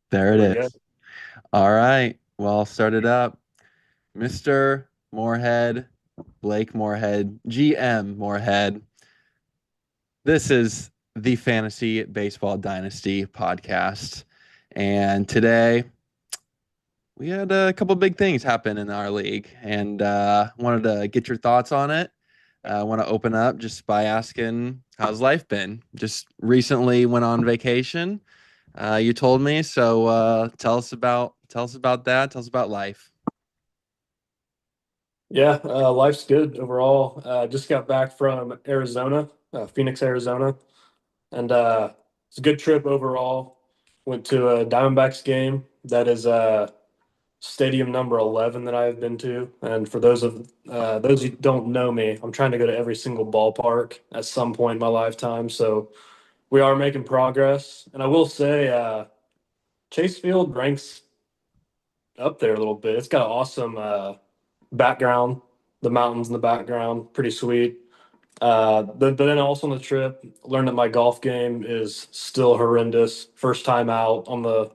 There it There we go. is. All right. Well, I'll start it up. Mr. Morehead, Blake Morehead, GM Morehead. This is the Fantasy Baseball Dynasty podcast. And today we had a couple big things happen in our league and wanted to get your thoughts on it. I want to open up just by asking, how's life been? Just recently went on vacation. You told me, so tell us about that. Tell us about life. Yeah, life's good overall. Just got back from Arizona, Phoenix, Arizona, and it's a good trip overall. Went to a Diamondbacks game. That is stadium number 11 that I have been to. And for those who don't know me, I'm trying to go to every single ballpark at some point in my lifetime. So we are making progress. And I will say, Chase Field ranks up there a little bit. It's got an awesome background, the mountains in the background, pretty sweet. But then also on the trip, learned that my golf game is still horrendous. First time out on the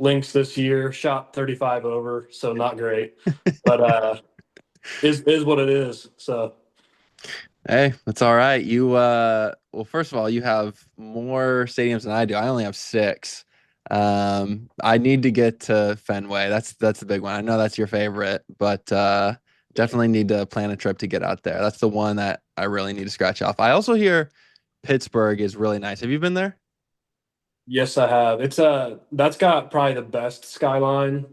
links this year, shot 35 over, so not great. But is what it is. So Hey, that's all right. Well, first of all, you have more stadiums than I do. I only have six. I need to get to Fenway. That's the big one. I know that's your favorite, but definitely need to plan a trip to get out there. That's the one that I really need to scratch off. I also hear Pittsburgh is really nice. Have you been there? yes, I have. It's that's got probably the best skyline.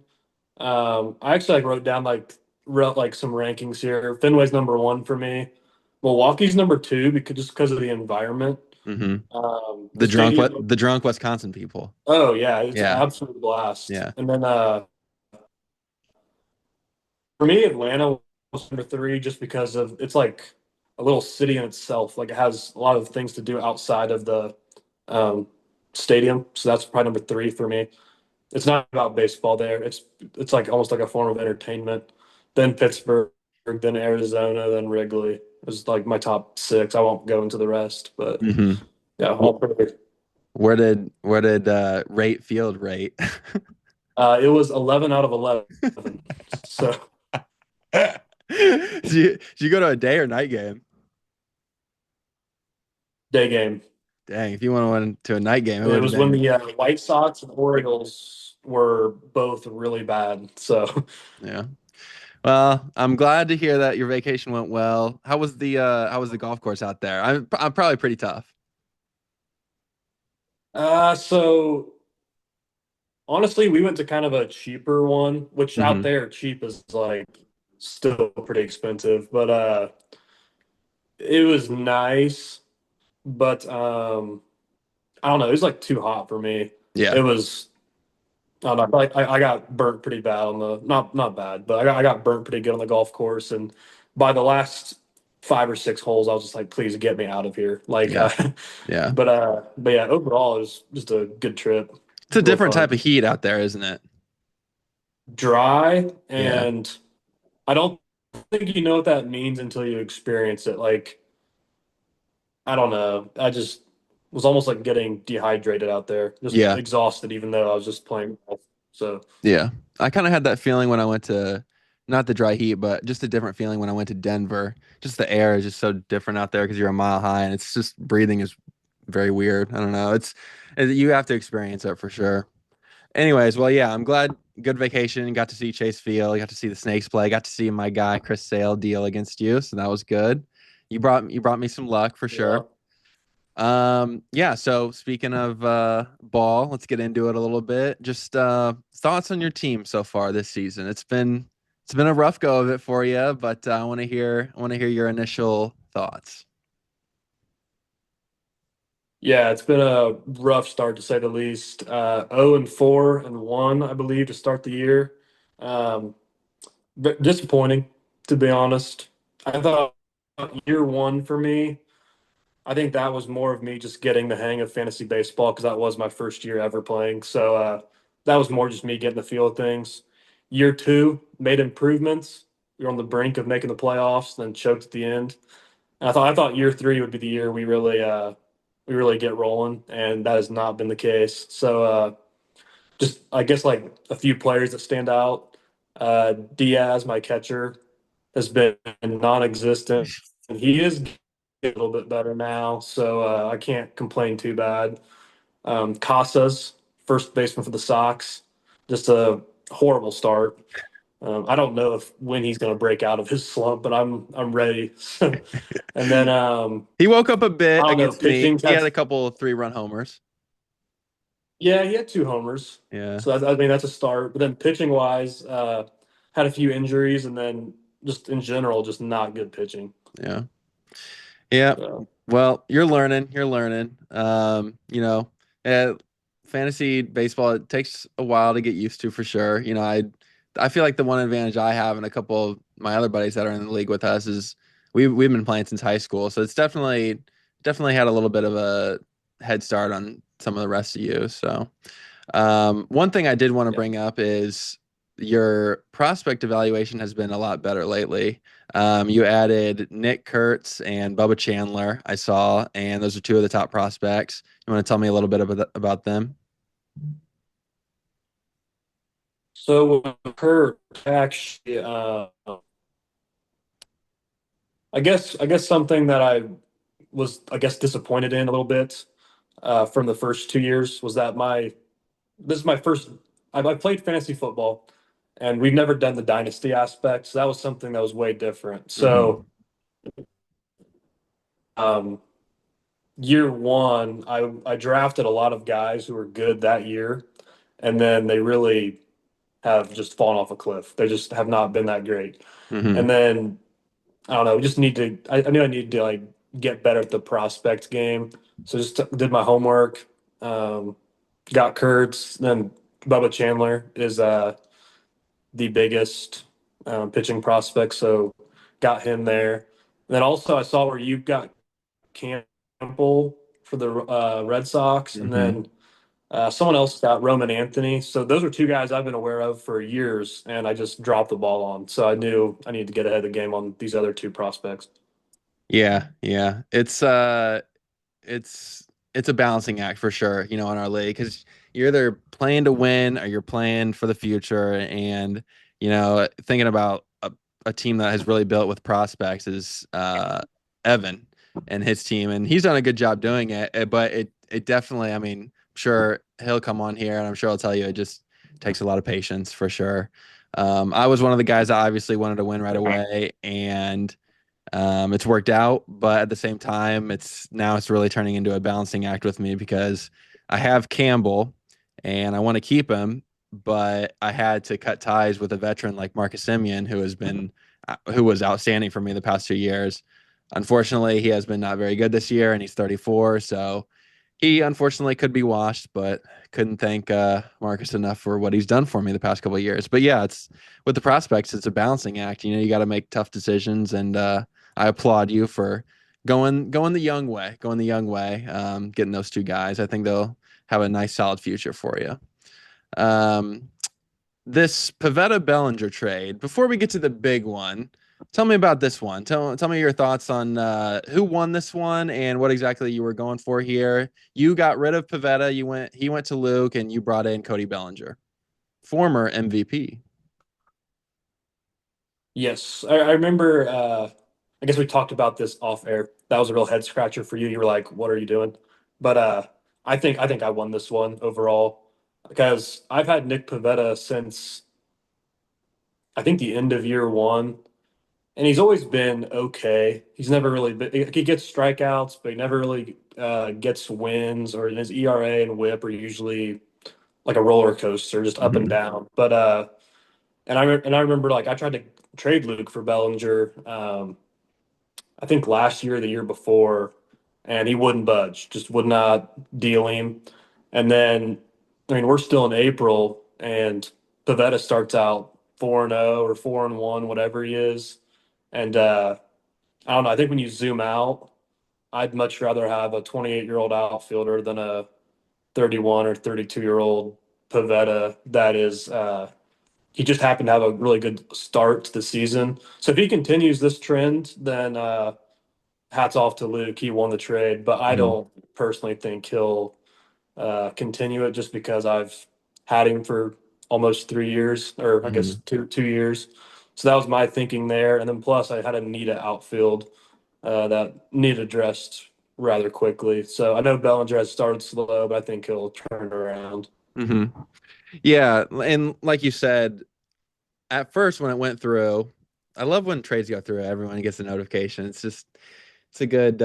I actually like wrote like some rankings here. Fenway's number one for me. Milwaukee's number two because of the environment. Hmm. The stadium. The drunk Wisconsin people. Oh yeah, it's an Yeah, absolute blast. yeah. And then for me, Atlanta was number three just because of it's like a little city in itself. Like it has a lot of things to do outside of the um, stadium. So that's probably number three for me. It's not about baseball there. It's like almost like a form of entertainment. Then Pittsburgh, then Arizona, then Wrigley is like my top six. I won't go into the rest, but Hmm. yeah, all pretty. Where did rate field rate? It was 11 out of 11. So Did you go to a day or night game? day game. Dang, if you would have went to a night game, it It would have was when been, the White Sox and Orioles were both really bad. So yeah. Well, I'm glad to hear that your vacation went well. How was the golf course out there? I'm probably pretty tough. so honestly, we went to kind of a cheaper one, which out Hmm. there cheap is like still pretty expensive, but it was nice, but I don't know, it was like too hot for me. Yeah. It was I don't know, like I got burnt pretty bad on the not bad, but I got burnt pretty good on the golf course, and by the last five or six holes, I was just like, please get me out of here. Like, Yeah. Yeah. but yeah, overall, it was just a good trip, It's a real different fun, type of heat out there, isn't it? dry, Yeah. and I don't think you know what that means until you experience it. Like, I don't know, I just was almost like getting dehydrated out there, just Yeah. exhausted, even though I was just playing golf. So Yeah. I kind of had that feeling when I went to not the dry heat, but just a different feeling when I went to Denver. Just the air is just so different out there because you're a mile high and it's just breathing is very weird. I don't know. You have to experience it for sure. Anyways, well, yeah, I'm glad. Good vacation. Got to see Chase Field. Got to see the Snakes play. Got to see my guy Chris Sale deal against you, so that was good. You brought me some luck for yeah. sure. Yeah. So speaking of ball, let's get into it a little bit. Just thoughts on your team so far this season. It's been a rough go of it for you, but I want to hear your initial thoughts. Yeah, it's been a rough start to say the least. 0 and 4 and 1, I believe, to start the year. Um, but disappointing, to be honest. I thought year one for me, I think that was more of me just getting the hang of fantasy baseball because that was my first year ever playing. So that was more just me getting the feel of things. Year two, made improvements. We were on the brink of making the playoffs, then choked at the end. And I thought year three would be the year we really get rolling, and that has not been the case. So just I guess like a few players that stand out. Diaz, my catcher, has been non-existent, and he is getting a little bit better now, so I can't complain too bad. Casas, first baseman for the Sox, just a horrible start. I don't know if when he's going to break out of his slump, but I'm ready. And then He woke up a I bit don't know, against me. pitching. He had a couple of 3-run homers. Yeah, he had two homers, Yeah, so I mean that's a start. But then pitching wise, had a few injuries, and then just in general, just not good pitching. yeah. Yeah. So Well, you're learning. You're learning. Uh, fantasy baseball, it takes a while to get used to for sure. I feel like the one advantage I have and a couple of my other buddies that are in the league with us is we've been playing since high school. So it's definitely had a little bit of a head start on some of the rest of you. So one thing I did want to yeah. bring up is your prospect evaluation has been a lot better lately. You added Nick Kurtz and Bubba Chandler, I saw, and those are two of the top prospects. You want to tell me a little bit about them? So with Kurt, actually, I guess something that I was disappointed in a little bit from the first 2 years was that my this is my first. I played fantasy football, and we've never done the dynasty aspect, so that was something that was way different. Hmm. So um, year one, I drafted a lot of guys who were good that year, and then they really have just fallen off a cliff. They just have not been that great. Hmm. And then I don't know. We just need to. I knew I needed to like get better at the prospect game. So just did my homework. Um, got Kurtz. Then Bubba Chandler is the biggest pitching prospect. So got him there. And then also I saw where you got Campbell for the Red Sox, and Hmm. then someone else got Roman Anthony. So those are two guys I've been aware of for years, and I just dropped the ball on. So I knew I needed to get ahead of the game on these other two prospects. Yeah, yeah. It's it's a balancing act for sure, in our league because you're either playing to win or you're playing for the future. And thinking about a team that has really built with prospects is Evan and his team, and he's done a good job doing it. But it definitely, I mean, I'm sure he'll come on here, and I'm sure I'll tell you it just takes a lot of patience for sure. I was one of the guys that obviously wanted to win right away, and it's worked out, but at the same time, it's really turning into a balancing act with me because I have Campbell and I want to keep him, but I had to cut ties with a veteran like Marcus Simeon, who was outstanding for me the past 2 years. Unfortunately, he has been not very good this year, and he's 34, so he unfortunately could be washed, but couldn't thank Marcus enough for what he's done for me the past couple of years. But yeah, it's with the prospects, it's a balancing act. You got to make tough decisions, and I applaud you for going the young way, getting those two guys. I think they'll have a nice, solid future for you. Um, this Pavetta Bellinger trade. Before we get to the big one, tell me about this one. Tell me your thoughts on who won this one and what exactly you were going for here. You got rid of Pavetta. He went to Luke, and you brought in Cody Bellinger, former MVP. Yes, I remember. I guess we talked about this off air. That was a real head scratcher for you. You were like, "What are you doing?" But I think I won this one overall because I've had Nick Pivetta since I think the end of year one, and he's always been okay. He's never really been, he gets strikeouts, but he never really gets wins, or his ERA and WHIP are usually like a roller coaster, just up and Hmm. down. But and I remember like I tried to trade Luke for Bellinger. I think last year, or the year before, and he wouldn't budge, just would not deal him. And then, I mean, we're still in April, and Pavetta starts out 4-0 or 4-1, whatever he is. And I don't know. I think when you zoom out, I'd much rather have a 28-year-old outfielder than a 31 or 32-year-old Pavetta that is. He just happened to have a really good start to the season. So if he continues this trend, then hats off to Luke. He won the trade, but I Hmm. don't personally think he'll continue it just because I've had him for almost 3 years, or I guess Hmm. two years. So that was my thinking there. And then plus I had a need at outfield that needed addressed rather quickly. So I know Bellinger has started slow, but I think he'll turn around. Hmm. Yeah, and like you said, at first when it went through, I love when trades go through. Everyone gets a notification. It's a good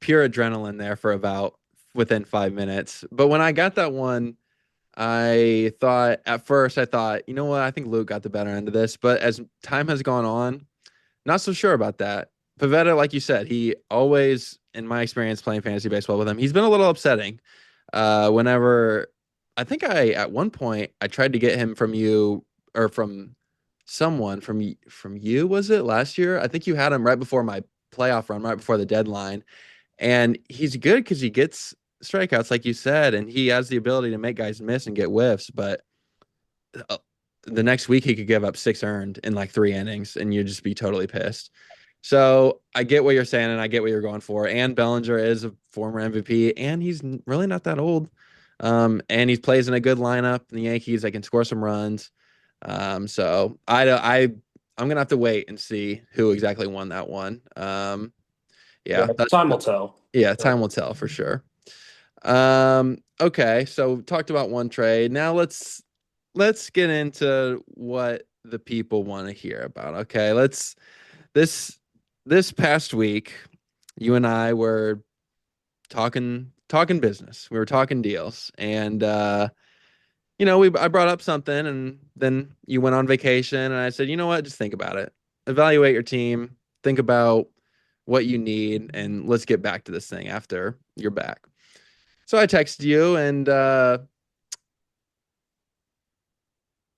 pure adrenaline there for about within 5 minutes. But when I got that one, I thought, you know what? I think Luke got the better end of this. But as time has gone on, not so sure about that. Pavetta, like you said, he always, in my experience playing fantasy baseball with him, he's been a little upsetting. Whenever I think at one point I tried to get him from you or from someone from you, was it last year? I think you had him right before my playoff run, right before the deadline. And he's good because he gets strikeouts, like you said, and he has the ability to make guys miss and get whiffs. But uh, the next week he could give up 6 earned in like 3 innings, and you'd just be totally pissed. So I get what you're saying, and I get what you're going for. And Bellinger is a former MVP, and he's really not that old. And he plays in a good lineup in the Yankees. I can score some runs. So I'm gonna have to wait and see who exactly won that one. Yeah, Yeah, time will tell. yeah, time will tell for sure. Okay, so talked about one trade. Now let's get into what the people want to hear about. Okay, this this past week, you and I were talking business. We were talking deals, and I brought up something, and then you went on vacation, and I said, you know what, just think about it, evaluate your team, think about what you need, and let's get back to this thing after you're back. So I texted you, and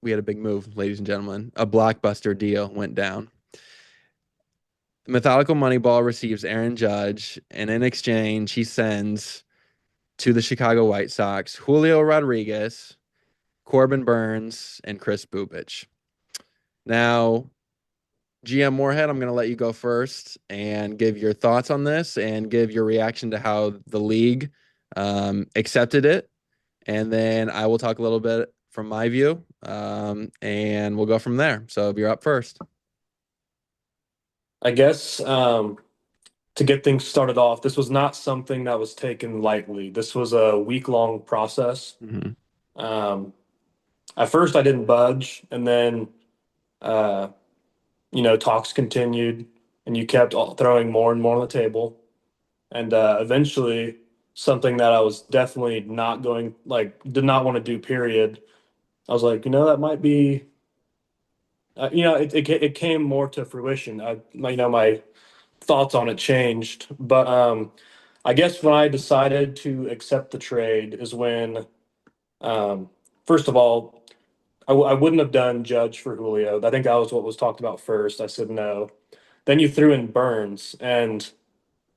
we had a big move, ladies and gentlemen. A blockbuster deal went down. The Methodical Moneyball receives Aaron Judge, and in exchange, he sends to the Chicago White Sox Julio Rodriguez, Corbin Burns, and Chris Bubich. Now, GM Morehead, I'm going to let you go first and give your thoughts on this and give your reaction to how the league accepted it. And then I will talk a little bit from my view, and we'll go from there. So if you're up first. I guess to get things started off, this was not something that was taken lightly. This was a week-long process. Mhm. Um, at first, I didn't budge, and then uh, talks continued, and you kept throwing more and more on the table, and eventually, something that I was definitely not going like did not want to do. Period. I was like, that might be. It came more to fruition. My thoughts on it changed, but I guess when I decided to accept the trade is when, um, first of all, I wouldn't have done Judge for Julio. I think that was what was talked about first. I said no. Then you threw in Burns, and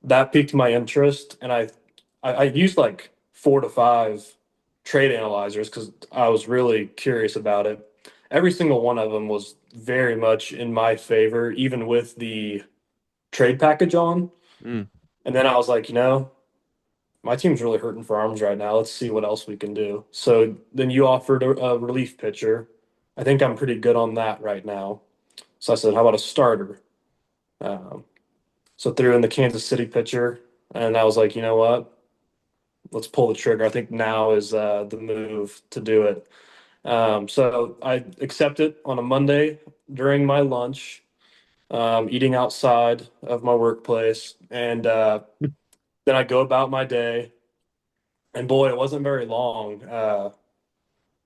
that piqued my interest. And I used like 4 to 5 trade analyzers because I was really curious about it. Every single one of them was very much in my favor, even with the trade package on. Mm. And then I was like, my team's really hurting for arms right now. Let's see what else we can do. So then you offered a relief pitcher. I think I'm pretty good on that right now. So I said, how about a starter? Um, so threw in the Kansas City pitcher, and I was like, you know what? Let's pull the trigger. I think now is the move to do it. So I accepted on a Monday during my lunch, eating outside of my workplace, and then I go about my day. And boy, it wasn't very long.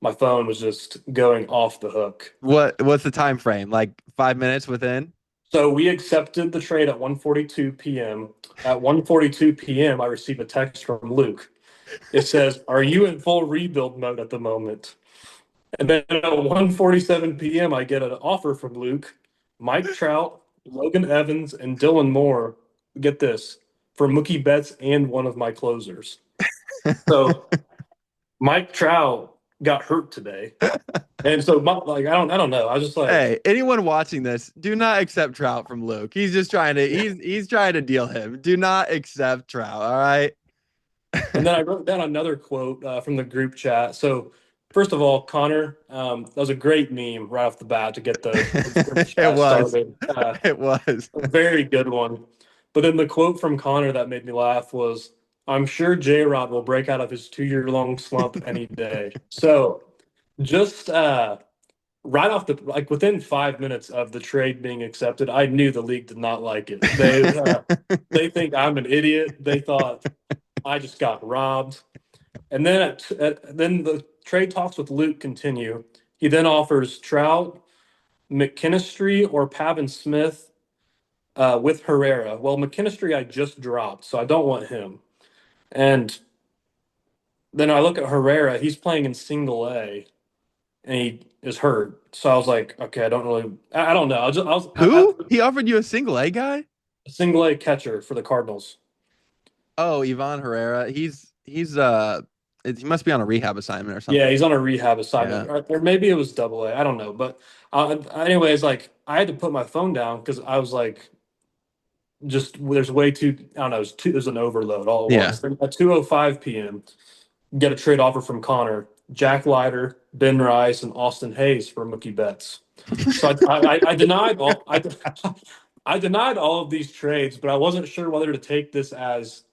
My phone was just going off the hook. What's the time frame? Like 5 minutes within? So we accepted the trade at 1:42 p.m. At 1:42 p.m., I received a text from Luke. It says, "Are you in full rebuild mode at the moment?" And then at 1:47 p.m., I get an offer from Luke, Mike Trout, Logan Evans, and Dylan Moore. Get this, for Mookie Betts and one of my closers. So Mike Trout got hurt today. And so, I don't know. I was just like, Hey, anyone watching this, do not accept Trout from Luke. He's just trying to he's trying to deal him. Do not accept Trout, all right? and then I wrote down another quote from the group chat. So First of all, Connor, that was a great meme right off the bat to get the group It chat was. started. It was. A very good one. But then the quote from Connor that made me laugh was, "I'm sure J-Rod will break out of his 2 year long slump any day." So just right off the like within 5 minutes of the trade being accepted, I knew the league did not like it. They think I'm an idiot. They thought I just got robbed. And then then the trade talks with Luke continue. He then offers Trout, McKinstry, or Pavin Smith with Herrera. Well, McKinstry I just dropped, so I don't want him. And then I look at Herrera. He's playing in single A, and he is hurt. So I was like, okay, I don't really, I don't know. Who? He offered you a single A guy? A single A catcher for the Cardinals. Oh, Ivan Herrera. He must be on a rehab assignment or Yeah, something. he's on a rehab assignment, Yeah. or maybe it was double A. I don't know. But anyways, like I had to put my phone down because I was like, just there's way too I don't know, there's an overload all at Yeah. once. Then at 2:05 p.m., get a trade offer from Connor, Jack Leiter, Ben Rice, and Austin Hayes for Mookie Betts. So I denied all I denied all of these trades, but I wasn't sure whether to take this as,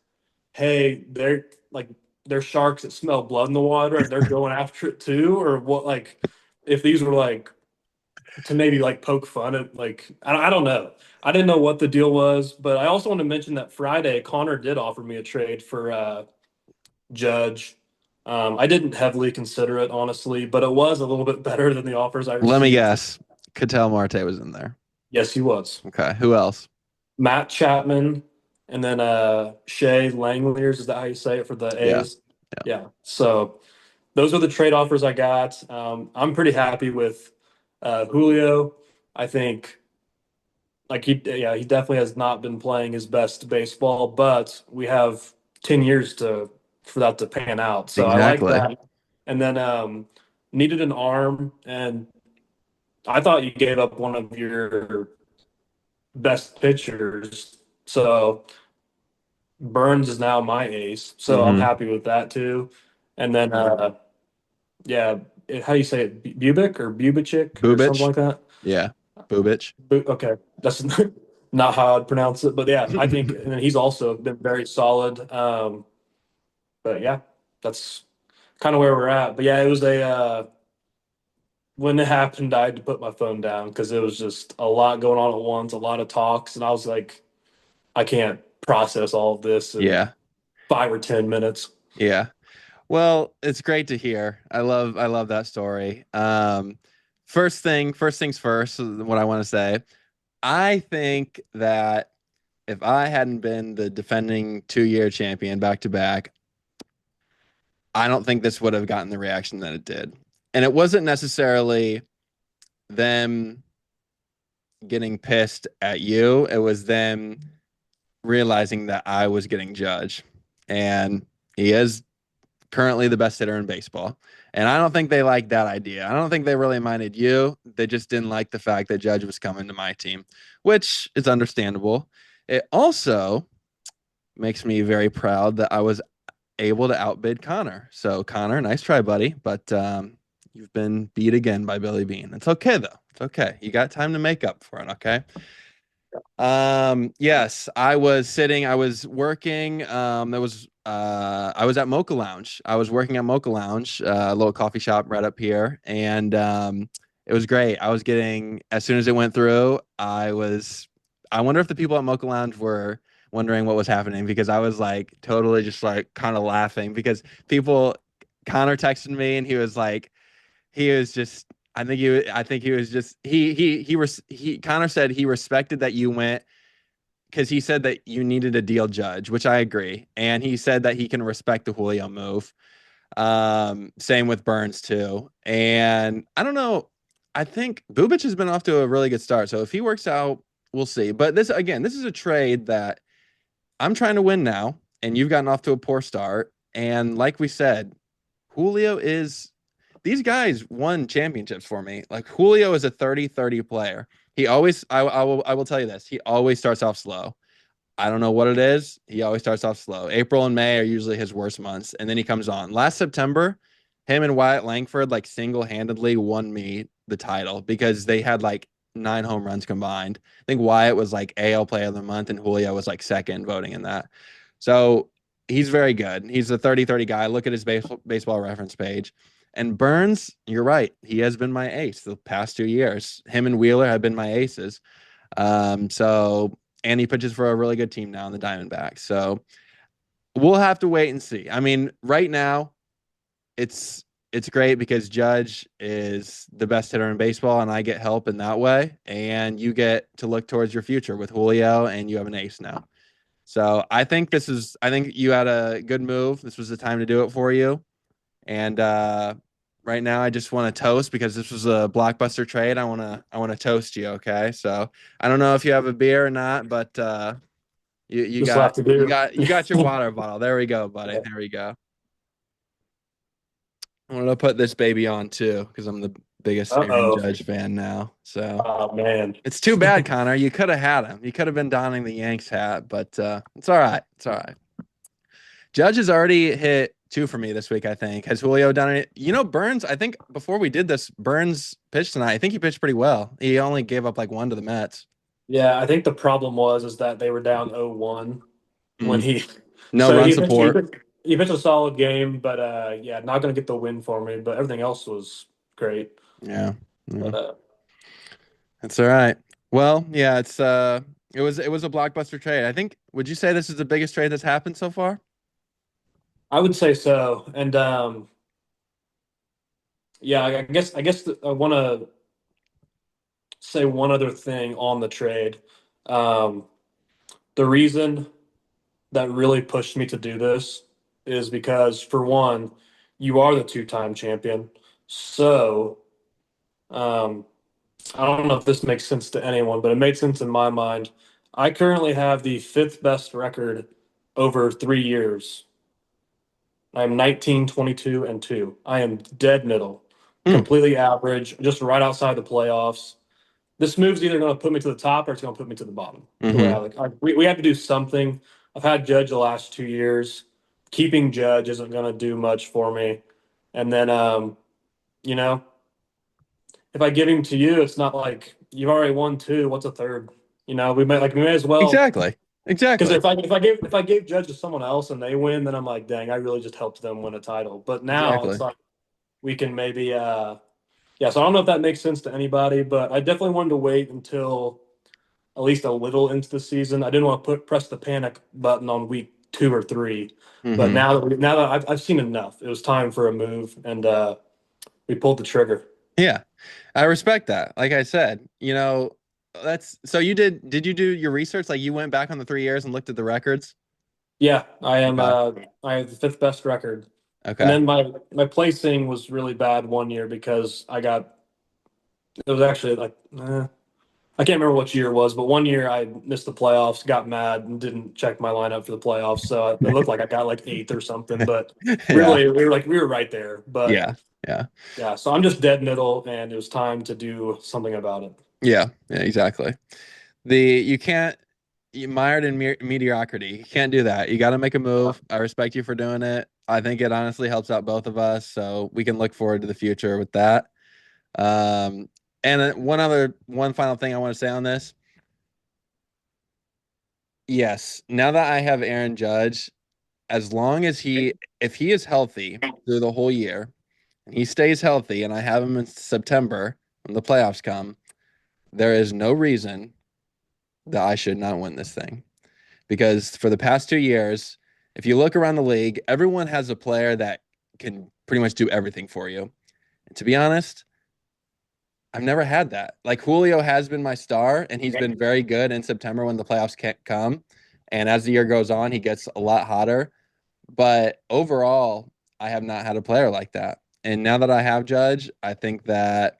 hey, they're sharks that smell blood in the water and they're going after it too, or what, like if these were like to maybe like poke fun at like I don't know. I didn't know what the deal was, but I also want to mention that Friday Connor did offer me a trade for Judge. I didn't heavily consider it honestly, but it was a little bit better than the offers I Let me received. guess. Cattell Marte was in there. Yes, he was. Okay. Who else? Matt Chapman and then Shea Langeliers, is that how you say it for the Yeah. A's? Yeah. Yeah. So those are the trade offers I got. I'm pretty happy with Julio. I think like he definitely has not been playing his best baseball, but we have 10 years to for that to pan out. So I like Exactly. that. And then needed an arm, and I thought you gave up one of your best pitchers. So Burns is now my ace. So I'm Hmm. happy with that too. And then yeah, how do you say it? Bubic or Bubicic or something Bubich. like that? Yeah. Bubich. Okay, that's not how I'd pronounce it, but yeah, I think and he's also been very solid. But yeah, that's kind of where we're at. But yeah, it was a when it happened, I had to put my phone down because it was just a lot going on at once, a lot of talks, and I was like, I can't process all of this in Yeah. 5 or 10 minutes. Yeah. Well, it's great to hear. I love that story. First things first, what I want to say. I think that if I hadn't been the defending 2 year champion back to back, I don't think this would have gotten the reaction that it did. And it wasn't necessarily them getting pissed at you. It was them realizing that I was getting judged. And he is currently the best hitter in baseball. And I don't think they liked that idea. I don't think they really minded you. They just didn't like the fact that Judge was coming to my team, which is understandable. It also makes me very proud that I was able to outbid Connor. So, Connor, nice try, buddy. But you've been beat again by Billy Bean. It's okay, though. It's okay. You got time to make up for it, okay? Yes, I was working. I was at Mocha Lounge. I was working at Mocha Lounge, a little coffee shop right up here, and it was great. I was getting, as soon as it went through, I wonder if the people at Mocha Lounge were wondering what was happening because I was like totally just like kind of laughing because people, Connor texted me and he was just I think he was just he Connor said he respected that you went because he said that you needed a deal Judge, which I agree, and he said that he can respect the Julio move. Same with Burns too, and I don't know. I think Bubich has been off to a really good start, so if he works out, we'll see. But this again, this is a trade that I'm trying to win now, and you've gotten off to a poor start. And like we said, Julio is these guys won championships for me. Like Julio is a 30-30 player. He always I will tell you this. He always starts off slow. I don't know what it is. He always starts off slow. April and May are usually his worst months, and then he comes on. Last September, him and Wyatt Langford like single-handedly won me the title because they had like 9 home runs combined. I think Wyatt was like AL Player of the Month and Julio was like second voting in that. So he's very good. He's a 30-30 guy. Look at his baseball reference page. And Burns, you're right. He has been my ace the past 2 years. Him and Wheeler have been my aces. So and he pitches for a really good team now in the Diamondbacks. So we'll have to wait and see. I mean, right now it's great because Judge is the best hitter in baseball, and I get help in that way. And you get to look towards your future with Julio, and you have an ace now. So I think you had a good move. This was the time to do it for you. And right now I just want to toast because this was a blockbuster trade. I want to toast you, okay? So I don't know if you have a beer or not, but you Just have got to do. you got your water bottle. There we go, buddy. There we go. I'm gonna put this baby on too because I'm the biggest Aaron Uh-oh. Judge fan now. So Oh man. it's too bad, Connor. You could have had him. You could have been donning the Yanks hat, but it's all right. It's all right. Judge has already hit two for me this week, I think. Has Julio done it? You know, Burns, I think before we did this, Burns pitched tonight. I think he pitched pretty well. He only gave up like one to the Mets. Yeah, I think the problem was is that they were down 0-1 when Mm. he No so run he support. pitched, he pitched a solid game, but yeah, not gonna get the win for me, but everything else was great. Yeah. Yeah. But That's all right. Well, yeah, it was a blockbuster trade. I think would you say this is the biggest trade that's happened so far? I would say so. And yeah, I guess I want to say one other thing on the trade. Um, the reason that really pushed me to do this is because, for one, you are the two-time champion. So, um, I don't know if this makes sense to anyone, but it made sense in my mind. I currently have the fifth best record over 3 years. I am 19, 22, and 2. I am dead middle, Hmm. completely average, just right outside the playoffs. This move's either going to put me to the top or it's going to put me to the bottom. The way Mm-hmm. we have to do something. I've had Judge the last 2 years. Keeping Judge isn't going to do much for me. And then, you know, if I give him to you, it's not like you've already won two. What's a third? We may as well. Exactly. Because Exactly. if I gave Judge to someone else and they win, then I'm like, dang, I really just helped them win a title. But now it's Exactly. like we can maybe yeah, so I don't know if that makes sense to anybody, but I definitely wanted to wait until at least a little into the season. I didn't want to press the panic button on week 2 or 3, but Mm-hmm. now that I've seen enough, it was time for a move, and we pulled the trigger. Yeah. I respect that. Like I said, that's so did you do your research? Like you went back on the 3 years and looked at the records? Yeah, I am. Okay. I have the fifth best record, and Okay. then my placing was really bad one year because I got. It was actually like I can't remember which year it was, but one year I missed the playoffs, got mad, and didn't check my lineup for the playoffs. So it looked like I got like eighth or something, but Yeah. really we were right there. But Yeah. Yeah. yeah, so I'm just dead middle, and it was time to do something about it. Yeah. Yeah, exactly. You can't you mired in mediocrity. You can't do that. You got to make a Yeah. move. I respect you for doing it. I think it honestly helps out both of us, so we can look forward to the future with that. Um, and one final thing I want to say on this. Yes, now that I have Aaron Judge, as long as if he is healthy through the whole year and he stays healthy and I have him in September when the playoffs come, there is no reason that I should not win this thing. Because for the past 2 years, if you look around the league, everyone has a player that can pretty much do everything for you. And to be honest, I've never had that. Like Julio has been my star, and he's been very good in September when the playoffs can't come. And as the year goes on, he gets a lot hotter. But overall, I have not had a player like that. And now that I have Judge, I think that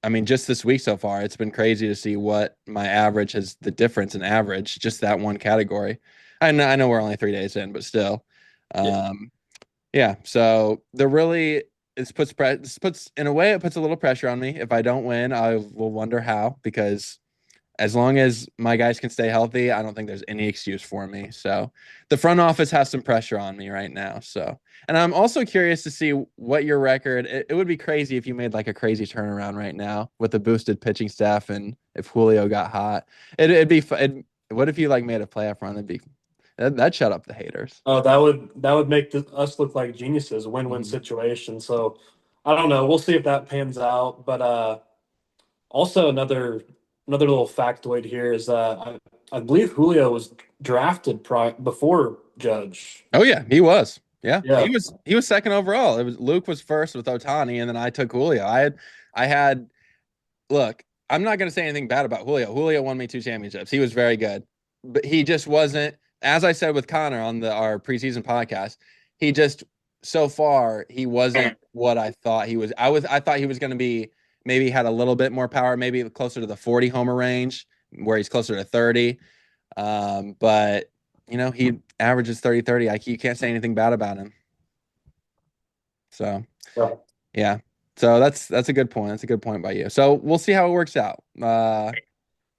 I mean, just this week so far, it's been crazy to see what my average has the difference in average, just that one category. I know we're only 3 days in, but still. Yeah. Um, yeah. So this puts in a way it puts a little pressure on me. If I don't win, I will wonder how because as long as my guys can stay healthy, I don't think there's any excuse for me. So the front office has some pressure on me right now. So, and I'm also curious to see what your record. It would be crazy if you made like a crazy turnaround right now with a boosted pitching staff, and if Julio got hot, it'd be. What if you like made a playoff run? That'd shut up the haters. Oh, that would make us look like geniuses, win-win Mhm. situation. So I don't know. We'll see if that pans out. But also another little factoid here is I believe Julio was drafted before Judge. Oh yeah, he was. Yeah, Yeah, he was second overall. It was Luke was first with Otani, and then I took Julio. I had look. I'm not gonna say anything bad about Julio. Julio won me 2 championships. He was very good, but he just wasn't. As I said with Connor on our preseason podcast, he just so far he wasn't what I thought he was. I thought he was gonna be maybe had a little bit more power, maybe closer to the 40 homer range, where he's closer to 30. But he averages 30-30. You can't say anything bad about him. So yeah. yeah. So that's a good point. That's a good point by you. So we'll see how it works out. We'll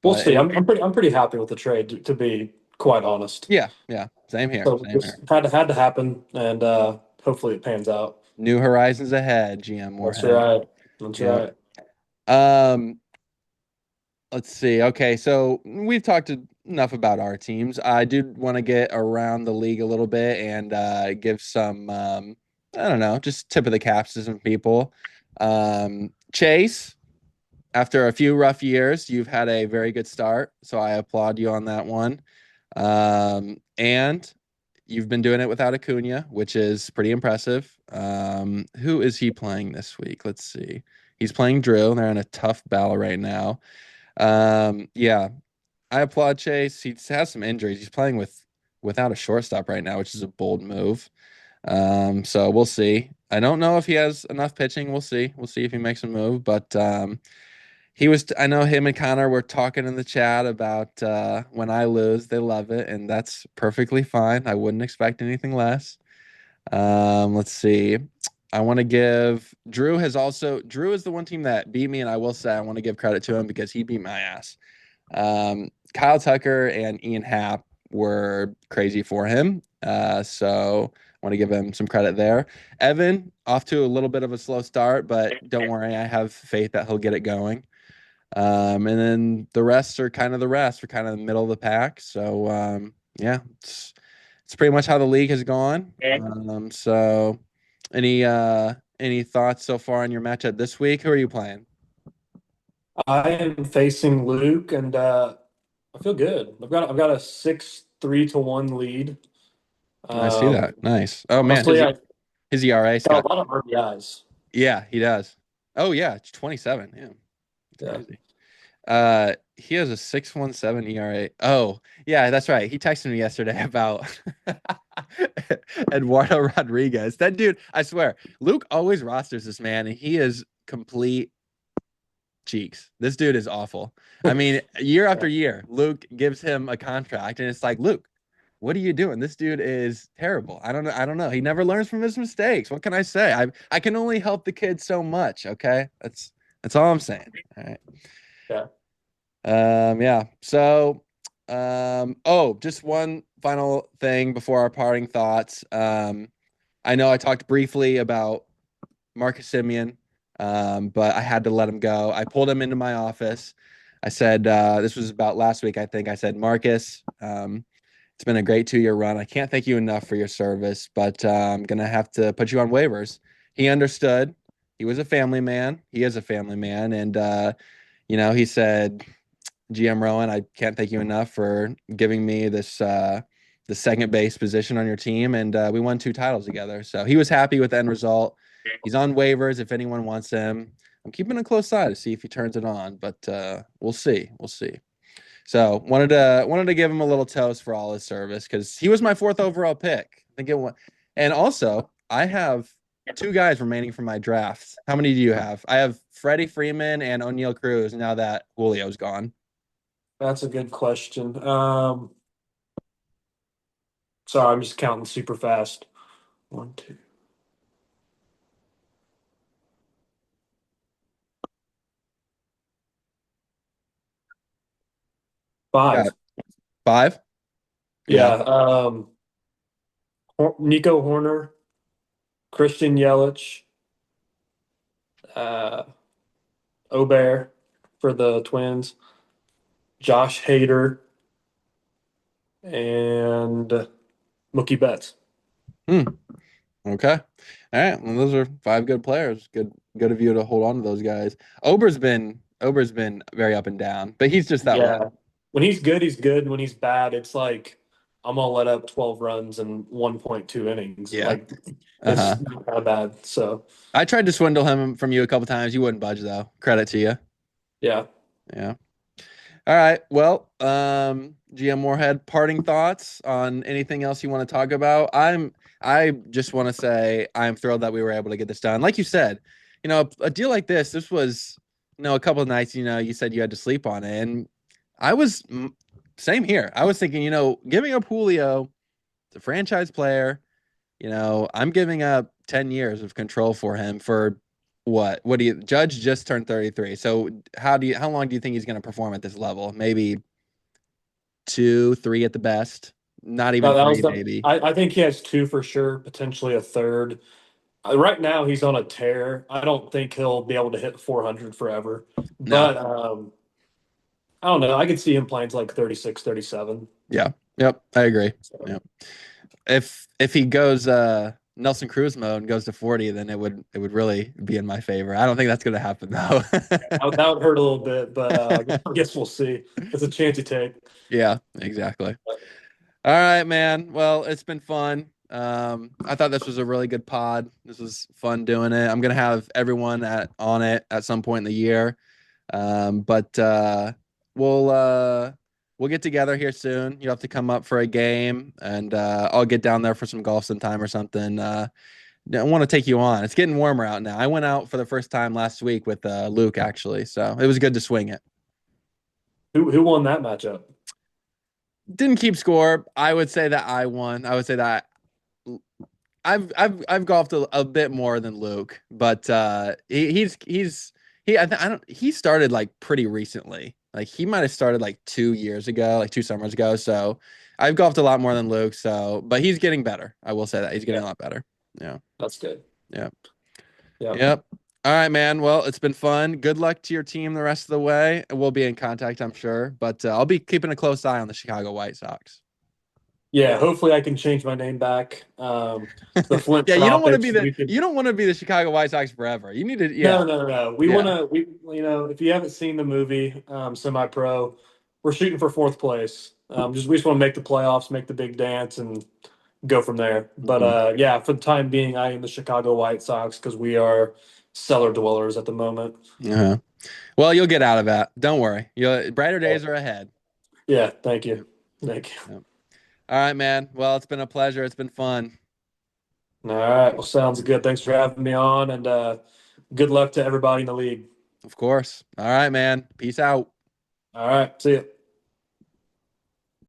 But see. I'm pretty happy with the trade to be quite honest. yeah, yeah. Same here. So Same just here. had to happen, and hopefully it pans out. New horizons ahead, GM That's Morehead. right. That's Yep. right. Um, let's see. Okay, so we've talked enough about our teams. I do want to get around the league a little bit and give some, I don't know, just tip of the caps to some people. Chase, after a few rough years, you've had a very good start, so I applaud you on that one. And you've been doing it without Acuna, which is pretty impressive. Who is he playing this week? Let's see. He's playing Drew. They're in a tough battle right now. Yeah, I applaud Chase. He has some injuries. He's playing without a shortstop right now, which is a bold move. So we'll see. I don't know if he has enough pitching. We'll see. We'll see if he makes a move. But I know him and Connor were talking in the chat about when I lose, they love it, and that's perfectly fine. I wouldn't expect anything less. Let's see. I want to give Drew is the one team that beat me, and I will say I want to give credit to him because he beat my ass. Kyle Tucker and Ian Happ were crazy for him. So I want to give him some credit there. Evan, off to a little bit of a slow start, but don't worry, I have faith that he'll get it going. And then the rest are kind of the rest. We're kind of the middle of the pack. So yeah, it's pretty much how the league has gone. So any thoughts so far on your matchup this week? Who are you playing? I am facing Luke, and I feel good. I've got a 6-3 to 1 lead. I see Um, that. Nice. Oh man, honestly, I his ERA's got got a lot of RBIs. yeah, he does. Oh yeah, it's 27. Yeah, it's Yeah. crazy. He has a 6.17 ERA. Oh, yeah, that's right. He texted me yesterday about Eduardo Rodriguez. That dude, I swear, Luke always rosters this man, and he is complete cheeks. This dude is awful. I mean, year after year, Luke gives him a contract, and it's like, Luke, what are you doing? This dude is terrible. I don't know. I don't know. He never learns from his mistakes. What can I say? I can only help the kid so much. Okay, that's all I'm saying. All right. Yeah. Yeah. So, oh, just one final thing before our parting thoughts. I know I talked briefly about Marcus Simeon, but I had to let him go. I pulled him into my office. I said, this was about last week, I think. I said, Marcus, it's been a great 2-year run. I can't thank you enough for your service, but I'm going to have to put you on waivers. He understood. He was a family man. He is a family man. And, he said, GM Rowan, I can't thank you enough for giving me the second base position on your team, and we won 2 titles together. So he was happy with the end result. He's on waivers if anyone wants him. I'm keeping a close eye to see if he turns it on, but we'll see. We'll see. So wanted to give him a little toast for all his service because he was my 4th overall pick. I think it went, and also I have 2 guys remaining from my drafts. How many do you have? I have Freddie Freeman and O'Neal Cruz now that Julio's gone. That's a good question. Sorry, I'm just counting super fast. One, two. You got Five. five? Yeah. Yeah. Nico Horner, Christian Yelich, uh, Obear for the Twins, Josh Hader, and Mookie Betts. Hmm. Okay. All right. Well, those are five good players. Good of you to hold on to those guys. Ober's been very up and down, but he's just that way. Yeah. When he's good, he's good. When he's bad, it's like I'm gonna let up 12 runs in 1.2 innings. Yeah. Like it's Uh-huh. not that bad. So I tried to swindle him from you a couple times. You wouldn't budge though. Credit to you. yeah. Yeah. All right. Well, GM Morehead, parting thoughts on anything else you want to talk about? I just want to say I'm thrilled that we were able to get this done. Like you said, a deal like this was, a couple of nights, you said you had to sleep on it. And I was same here. I was thinking, giving up Julio, the franchise player, I'm giving up 10 years of control for him for what? What do you Judge just turned 33. So how long do you think he's going to perform at this level? Maybe 2, 3 at the best. Not even That 3 was the. maybe. I think he has two for sure, potentially a third. Right now, he's on a tear. I don't think he'll be able to hit 400 forever. No. But I don't know. I could see him playing to like 36, 37. Yeah. Yep, I agree. So, Yep. If he goes Nelson Cruz mode and goes to 40, then it would really be in my favor. I don't think that's going to happen though. that would hurt a little bit, but I guess we'll see. It's a chance you take. Yeah, exactly. All right, man. Well, it's been fun. I thought this was a really good pod. This was fun doing it. I'm gonna have everyone on it at some point in the year. But we'll uh, we'll get together here soon. You have to come up for a game, and I'll get down there for some golf sometime or something. I want to take you on. It's getting warmer out now. I went out for the first time last week with Luke actually, so it was good to swing it. Who won that matchup? Didn't keep score. I would say that I won. I would say that I've golfed a bit more than Luke, but I don't he started like pretty recently. Like he might have started like 2 years ago, like 2 summers ago. So I've golfed a lot more than Luke. So, but he's getting better. I will say that he's getting Yeah, a lot better. Yeah, that's good. yeah, Yeah. yep. All right, man. Well, it's been fun. Good luck to your team the rest of the way. We'll be in contact, I'm sure. But I'll be keeping a close eye on the Chicago White Sox. Yeah, hopefully I can change my name back to the Flint Yeah, you don't want to be Tropics. the We could you don't want to be the Chicago White Sox forever. You need to, yeah, no, no, no, no. We want yeah. to if you haven't seen the movie Semi Pro, we're shooting for fourth place. We just want to make the playoffs, make the big dance and go from there. But Mhm. yeah, for the time being I am the Chicago White Sox because we are cellar dwellers at the moment. Uh-huh. Well, you'll get out of that. Don't worry. Brighter days are ahead. Yeah, thank you. Yep, Thank you. yep. All right, man. Well, it's been a pleasure. It's been fun. All right. Well, sounds good. Thanks for having me on and good luck to everybody in the league. Of course. All right, man. Peace out. All right. See you.